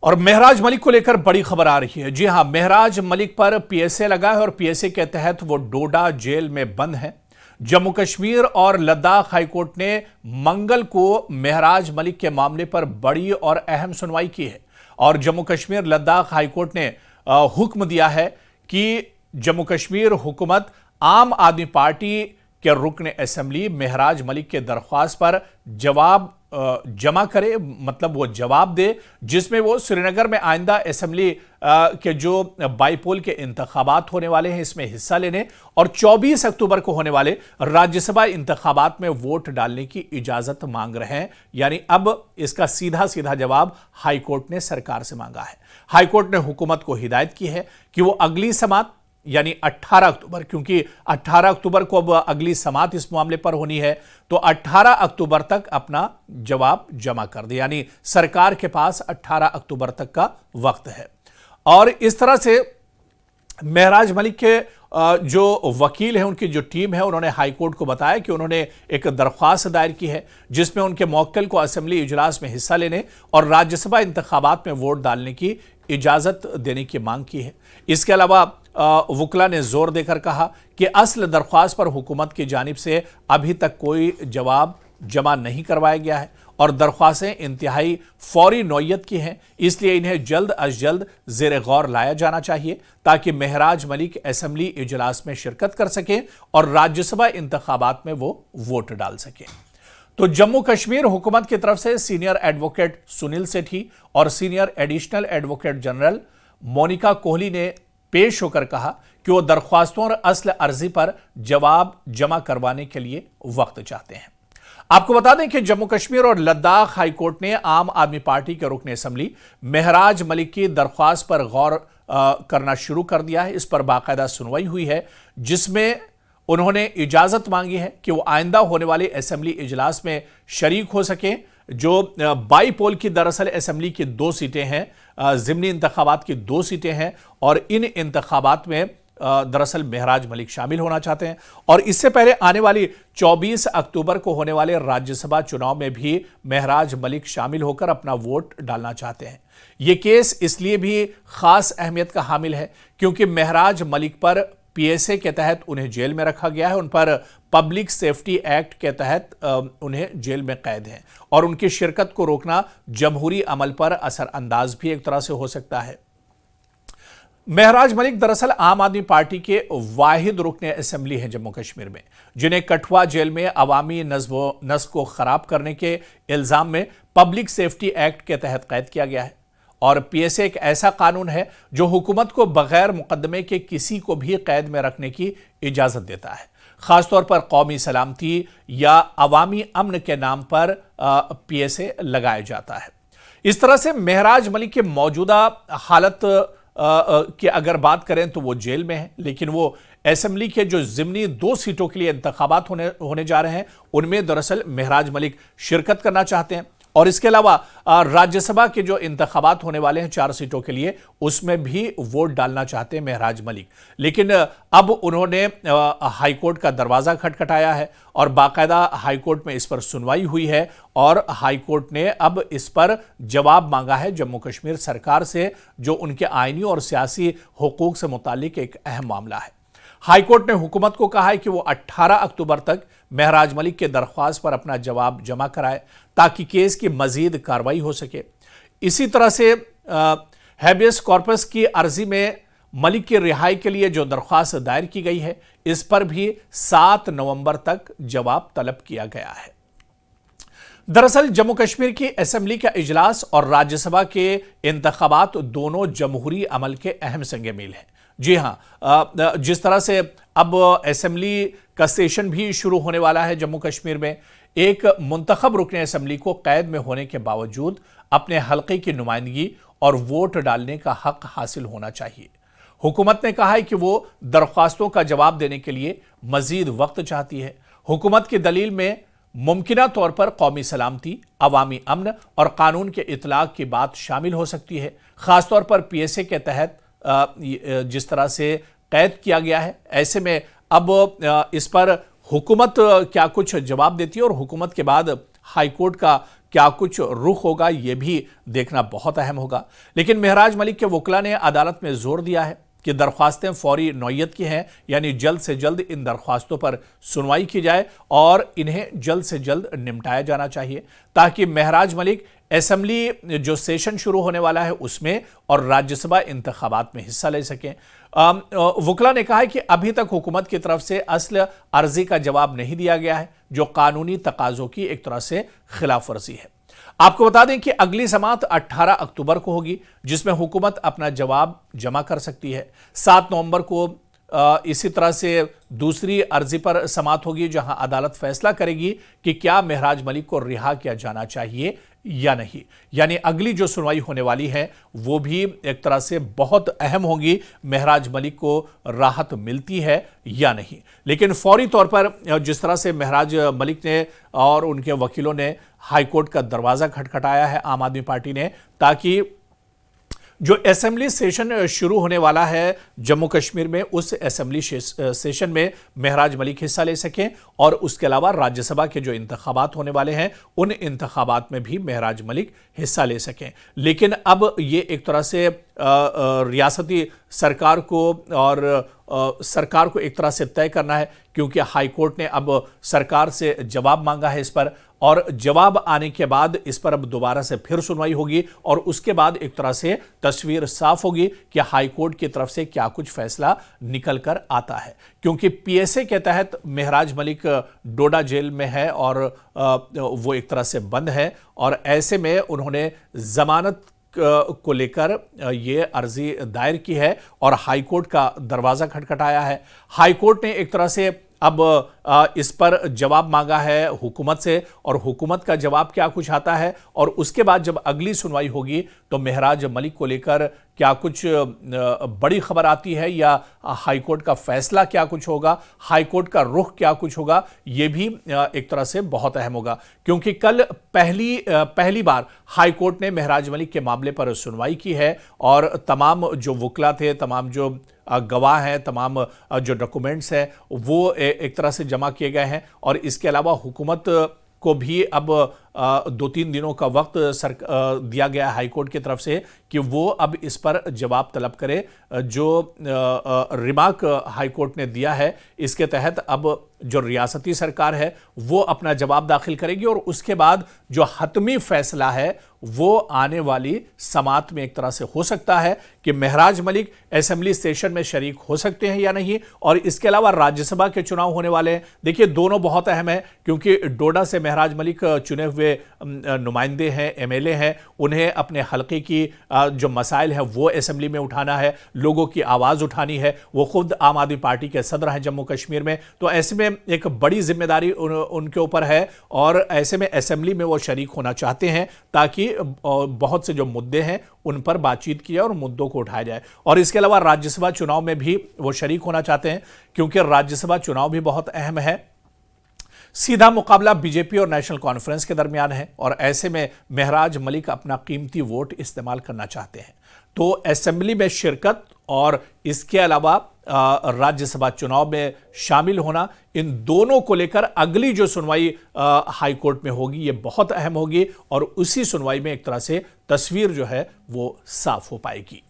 और महराज मलिक को लेकर बड़ी खबर आ रही है। जी हां, महराज मलिक पर पीएसए लगा है और पीएसए के तहत वो डोडा जेल में बंद है। जम्मू कश्मीर और लद्दाख हाईकोर्ट ने मंगल को महराज मलिक के मामले पर बड़ी और अहम सुनवाई की है और जम्मू कश्मीर लद्दाख हाईकोर्ट ने हुक्म दिया है कि जम्मू कश्मीर हुकूमत आम आदमी पार्टी के रुकन असेंबली महराज मलिक के दरख्वास्त पर जवाब जमा करे, मतलब वो जवाब दे जिसमें वो श्रीनगर में आइंदा असेंबली के जो बाईपोल के इंतखाबात होने वाले हैं इसमें हिस्सा लेने और 24 अक्टूबर को होने वाले राज्यसभा इंतखाबात में वोट डालने की इजाजत मांग रहे हैं। यानी अब इसका सीधा सीधा जवाब हाईकोर्ट ने सरकार से मांगा है। हाईकोर्ट ने हुकूमत को हिदायत की है कि वो अगली समात यानी 18 अक्टूबर, क्योंकि 18 अक्टूबर को अब अगली समात इस मामले पर होनी है, तो 18 अक्टूबर तक अपना जवाब जमा कर दे। यानी सरकार के पास 18 अक्टूबर तक का वक्त है। और इस तरह से महराज मलिक के जो वकील हैं, उनकी जो टीम है, उन्होंने हाईकोर्ट को बताया कि उन्होंने एक दरख्वास्त दायर की है जिसमें उनके मौक्किल को असेंबली इजलास में हिस्सा लेने और राज्यसभा इंतखाबात में वोट डालने की इजाजत देने की मांग की है। इसके अलावा वकला ने जोर देकर कहा कि असल दरख्वास्त पर हुकूमत की जानिब से अभी तक कोई जवाब जमा नहीं करवाया गया है और दरख्वास्तें इंतहाई फौरी नौयत की हैं, इसलिए इन्हें जल्द अज जल्द ज़ेर गौर लाया जाना चाहिए ताकि महराज मलिक असेंबली इजलास में शिरकत कर सकें और राज्यसभा इंतखाबात में वो वोट डाल सकें। तो जम्मू कश्मीर हुकूमत की तरफ से सीनियर एडवोकेट सुनील सेठी और senior additional advocate general Monika Kohli ने पेश होकर कहा कि वो दरख्वास्तों और असल अर्जी पर जवाब जमा करवाने के लिए वक्त चाहते हैं। आपको बता दें कि जम्मू कश्मीर और लद्दाख हाईकोर्ट ने आम आदमी पार्टी के रुकन असेंबली महराज मलिक की दरख्वास्त पर गौर करना शुरू कर दिया है। इस पर बाकायदा सुनवाई हुई है जिसमें उन्होंने इजाजत मांगी है कि वो आइंदा होने वाले असेंबली इजलास में शरीक हो सके। जो बाईपोल की दरअसल असेंबली की 2 सीटें हैं, ज़िमनी इंतखाबात की 2 सीटें हैं और इन इंतखाबात में दरअसल महराज मलिक शामिल होना चाहते हैं और इससे पहले आने वाली 24 अक्टूबर को होने वाले राज्यसभा चुनाव में भी महराज मलिक शामिल होकर अपना वोट डालना चाहते हैं। यह केस इसलिए भी खास अहमियत का हामिल है क्योंकि महराज मलिक पर पीएसए के तहत उन्हें जेल में रखा गया है, उन पर पब्लिक सेफ्टी एक्ट के तहत उन्हें जेल में कैद है और उनकी शिरकत को रोकना जमहूरी अमल पर असरअंदाज भी एक तरह से हो सकता है। महराज मलिक दरअसल आम आदमी पार्टी के वाहिद रुकन असेंबली हैं जम्मू कश्मीर में, जिन्हें कठुआ जेल में अवामी नज़्म को खराब करने के इल्जाम में पब्लिक सेफ्टी एक्ट के तहत कैद किया गया है। और पीएसए एक ऐसा कानून है जो हुकूमत को बगैर मुकदमे के किसी को भी कैद में रखने की इजाजत देता है, खासतौर पर कौमी सलामती या अवामी अमन के नाम पर पीएसए लगाया जाता है। इस तरह से महराज मलिक की मौजूदा हालत की अगर बात करें तो वो जेल में है, लेकिन वो असेंबली के जो ज़िमनी 2 सीटों के लिए इंतखाबात होने जा रहे हैं उनमें दरअसल महराज मलिक शिरकत करना चाहते हैं और इसके अलावा राज्यसभा के जो इंतखाबात होने वाले हैं 4 सीटों के लिए उसमें भी वोट डालना चाहते हैं महराज मलिक। लेकिन अब उन्होंने हाईकोर्ट का दरवाज़ा खटखटाया है और बाकायदा हाईकोर्ट में इस पर सुनवाई हुई है और हाईकोर्ट ने अब इस पर जवाब मांगा है जम्मू कश्मीर सरकार से, जो उनके आईनी और सियासी हुकूक से मुतालिक एक अहम मामला है। हाईकोर्ट ने हुकूमत को कहा है कि वो 18 अक्टूबर तक महराज मलिक के दरख्वास्त पर अपना जवाब जमा कराए ताकि केस की मजीद कार्रवाई हो सके। इसी तरह से हैबियस कॉर्पस की अर्जी में मलिक की रिहाई के लिए जो दरख्वास्त दायर की गई है इस पर भी 7 नवंबर तक जवाब तलब किया गया है। दरअसल जम्मू कश्मीर की असेंबली का इजलास और राज्यसभा के इंतखाबात दोनों जमहूरी अमल के अहम संगे मील हैं। जी हां, जिस तरह से अब असेंबली का सेशन भी शुरू होने वाला है जम्मू कश्मीर में, एक मुंतखब रुकन असेंबली को कैद में होने के बावजूद अपने हल्के की नुमाइंदगी और वोट डालने का हक हासिल होना चाहिए। हुकूमत ने कहा है कि वो दरख्वास्तों का जवाब देने के लिए मजीद वक्त चाहती है। हुकूमत की दलील में मुमकिना तौर पर कौमी सलामती, अवामी अमन और कानून के इतलाक की बात शामिल हो सकती है, खासतौर पर पीएसए के तहत जिस तरह से कैद किया गया है। ऐसे में अब इस पर हुकूमत क्या कुछ जवाब देती है और हुकूमत के बाद हाईकोर्ट का क्या कुछ रुख होगा, यह भी देखना बहुत अहम होगा। लेकिन महराज मलिक के वकील ने अदालत में जोर दिया है कि दरख्वास्तें फौरी नौयत की हैं, यानी जल्द से जल्द इन दरख्वास्तों पर सुनवाई की जाए और इन्हें जल्द से जल्द निपटाया जाना चाहिए, ताकि महराज मलिक असेंबली जो सेशन शुरू होने वाला है उसमें और राज्यसभा इंतखाबात में हिस्सा ले सकें। वकील ने कहा है कि अभी तक हुकूमत की तरफ से असल अर्जी का जवाब नहीं दिया गया है, जो कानूनी तकाजों की एक तरह से खिलाफ वर्जी है। आपको बता दें कि अगली समाअत 18 अक्टूबर को होगी, जिसमें हुकूमत अपना जवाब जमा कर सकती है। 7 नवंबर को इसी तरह से दूसरी अर्जी पर समाअत होगी, जहां अदालत फैसला करेगी कि क्या महराज मलिक को रिहा किया जाना चाहिए या नहीं। यानी अगली जो सुनवाई होने वाली है वो भी एक तरह से बहुत अहम होगी, महराज मलिक को राहत मिलती है या नहीं। लेकिन फौरी तौर पर जिस तरह से महराज मलिक ने और उनके वकीलों ने हाईकोर्ट का दरवाजा खटखटाया है आम आदमी पार्टी ने, ताकि जो असेंबली सेशन शुरू होने वाला है जम्मू कश्मीर में, उस असेंबली सेशन में महराज मलिक हिस्सा ले सकें और उसके अलावा राज्यसभा के जो इंतखाबात होने वाले हैं उन इंतखाबात में भी महराज मलिक हिस्सा ले सकें। लेकिन अब ये एक तरह से रियासती सरकार को और सरकार को एक तरह से तय करना है, क्योंकि हाई कोर्ट ने अब सरकार से जवाब मांगा है इस पर, और जवाब आने के बाद इस पर अब दोबारा से फिर सुनवाई होगी और उसके बाद एक तरह से तस्वीर साफ होगी कि हाई कोर्ट की तरफ से क्या कुछ फैसला निकल कर आता है। क्योंकि पीएसए के तहत महराज मलिक डोडा जेल में है और वो एक तरह से बंद है, और ऐसे में उन्होंने जमानत को लेकर ये अर्जी दायर की है और हाईकोर्ट का दरवाजा खटखटाया है। हाईकोर्ट ने एक तरह से अब इस पर जवाब मांगा है हुकूमत से, और हुकूमत का जवाब क्या कुछ आता है और उसके बाद जब अगली सुनवाई होगी तो महराज मलिक को लेकर क्या कुछ बड़ी खबर आती है या हाईकोर्ट का फैसला क्या कुछ होगा, हाईकोर्ट का रुख क्या कुछ होगा, ये भी एक तरह से बहुत अहम होगा। क्योंकि कल पहली बार हाईकोर्ट ने महराज मलिक के मामले पर सुनवाई की है और तमाम जो वकील थे, तमाम जो गवाह हैं, तमाम जो डॉक्यूमेंट्स हैं वो एक तरह से जमा किए गए हैं, और इसके अलावा हुकूमत को भी अब 2-3 दिनों का वक्त दिया गया हाईकोर्ट की तरफ से कि वो अब इस पर जवाब तलब करे। जो रिमार्क हाईकोर्ट ने दिया है इसके तहत अब जो रियासती सरकार है वो अपना जवाब दाखिल करेगी और उसके बाद जो हतमी फैसला है वो आने वाली समाअत में एक तरह से हो सकता है कि महराज मलिक असेंबली सेशन में शरीक हो सकते हैं या नहीं। और इसके अलावा राज्यसभा के चुनाव होने वाले हैं। देखिए दोनों बहुत अहम है, क्योंकि डोडा से महराज मलिक चुने हुए नुमाइंदे हैं, एमएलए हैं, उन्हें अपने हल्के की जो मसाइल है वो असेंबली में उठाना है, लोगों की आवाज़ उठानी है। वो खुद आम आदमी पार्टी के सदर हैं जम्मू कश्मीर में, तो ऐसे में एक बड़ी जिम्मेदारी उनके ऊपर है और ऐसे में असेंबली में वो शरीक होना चाहते हैं ताकि बहुत से जो मुद्दे हैं उन पर बातचीत की जाए और मुद्दों को उठाया जाए। और इसके अलावा राज्यसभा चुनाव में भी वो शरीक होना चाहते हैं, क्योंकि राज्यसभा चुनाव भी बहुत अहम है। सीधा मुकाबला बीजेपी और नेशनल कॉन्फ्रेंस के दरमियान है और ऐसे में महराज मलिक अपना कीमती वोट इस्तेमाल करना चाहते हैं। तो असेंबली में शिरकत और इसके अलावा राज्यसभा चुनाव में शामिल होना, इन दोनों को लेकर अगली जो सुनवाई हाई कोर्ट में होगी ये बहुत अहम होगी और उसी सुनवाई में एक तरह से तस्वीर जो है वो साफ हो पाएगी।